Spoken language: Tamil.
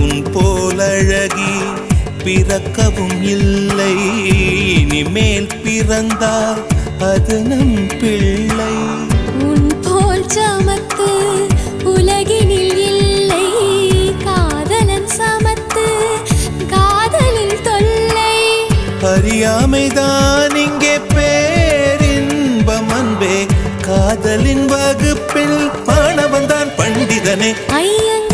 உன் போலழகி பிறக்கவும் இல்லை, இனிமேல் பிறந்தால் அது நம் பிள்ளை. உன் போல் சமத்து உலகினில் இல்லை, காதலன் சமத்து காதலின் தொல்லை. அறியாமைதான் இங்கே பேரின்பம் அன்பே, காதலின் வகுப்பில் மாணவன்தான் பண்டிதனே. ஐயன்